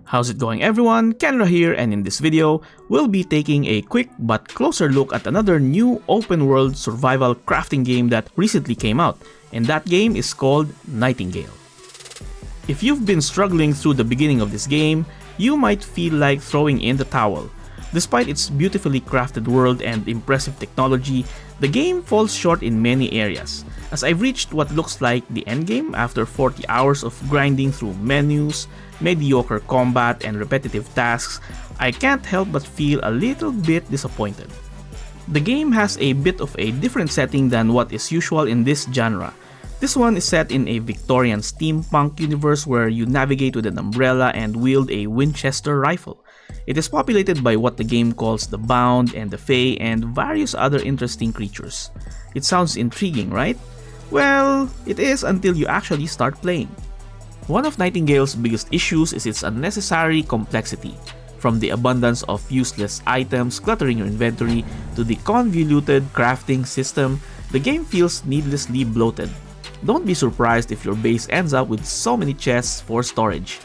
How's it going everyone? Kenra here, and in this video, we'll be taking a quick but closer look at another new open world survival crafting game that recently came out, and that game is called Nightingale. If you've been struggling through the beginning of this game, you might feel like throwing in the towel. Despite its beautifully crafted world and impressive technology, the game falls short in many areas, as I've reached what looks like the endgame after 40 hours of grinding through menus, mediocre combat, and repetitive tasks. I can't help but feel a little bit disappointed. The game has a bit of a different setting than what is usual in this genre. This one is set in a Victorian steampunk universe where you navigate with an umbrella and wield a Winchester rifle. It is populated by what the game calls the Bound and the Fae and various other interesting creatures. It sounds intriguing, right? Well, it is until you actually start playing. One of Nightingale's biggest issues is its unnecessary complexity. From the abundance of useless items cluttering your inventory to the convoluted crafting system, the game feels needlessly bloated. Don't be surprised if your base ends up with so many chests for storage.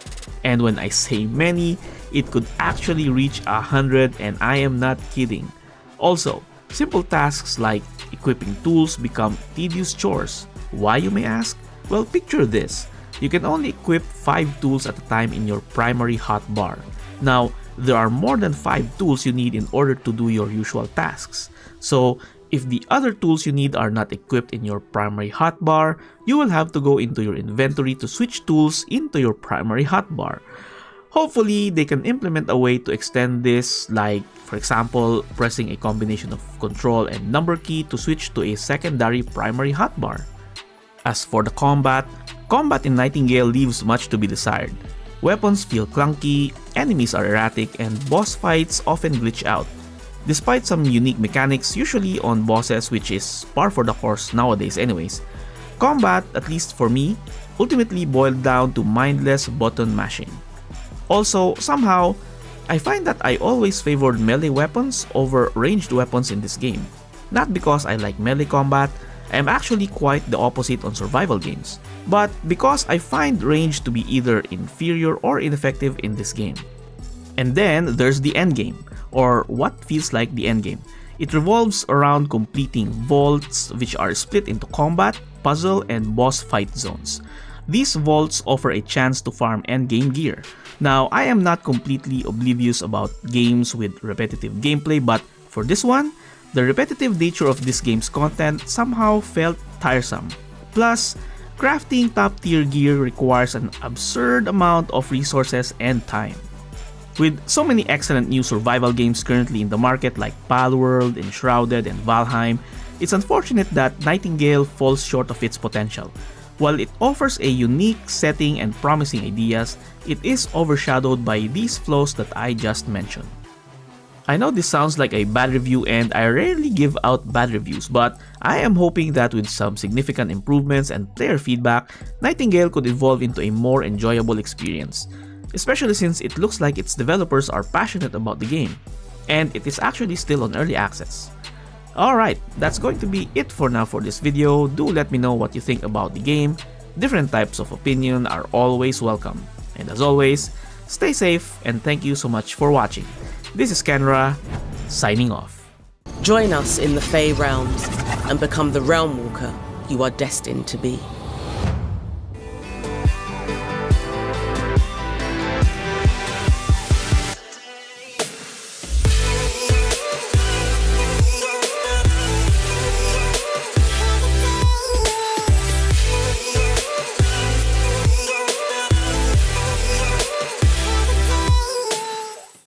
And when I say many, it could actually reach 100, and I am not kidding. Also, simple tasks like equipping tools become tedious chores. Why, you may ask? Well, picture this. You can only equip 5 tools at a time in your primary hotbar. Now, there are more than 5 tools you need in order to do your usual tasks. So, if the other tools you need are not equipped in your primary hotbar, you will have to go into your inventory to switch tools into your primary hotbar. Hopefully, they can implement a way to extend this, like, for example, pressing a combination of control and number key to switch to a secondary primary hotbar. As for the combat in Nightingale leaves much to be desired. Weapons feel clunky, enemies are erratic, and boss fights often glitch out. Despite some unique mechanics usually on bosses, which is par for the course nowadays anyways, combat, at least for me, ultimately boiled down to mindless button mashing. Also, somehow, I find that I always favored melee weapons over ranged weapons in this game. Not because I like melee combat, I am actually quite the opposite on survival games, but because I find range to be either inferior or ineffective in this game. And then there's the endgame, or what feels like the endgame. It revolves around completing vaults, which are split into combat, puzzle, and boss fight zones. These vaults offer a chance to farm endgame gear. Now, I am not completely oblivious about games with repetitive gameplay, but for this one, the repetitive nature of this game's content somehow felt tiresome. Plus, crafting top-tier gear requires an absurd amount of resources and time. With so many excellent new survival games currently in the market like Palworld, Enshrouded, and Valheim, it's unfortunate that Nightingale falls short of its potential. While it offers a unique setting and promising ideas, it is overshadowed by these flaws that I just mentioned. I know this sounds like a bad review, and I rarely give out bad reviews, but I am hoping that with some significant improvements and player feedback, Nightingale could evolve into a more enjoyable experience. Especially since it looks like its developers are passionate about the game, and it is actually still on early access. Alright, that's going to be it for now for this video. Do let me know what you think about the game. Different types of opinion are always welcome. And as always, stay safe and thank you so much for watching. This is Kenra, signing off. Join us in the Fae Realms and become the Realmwalker you are destined to be.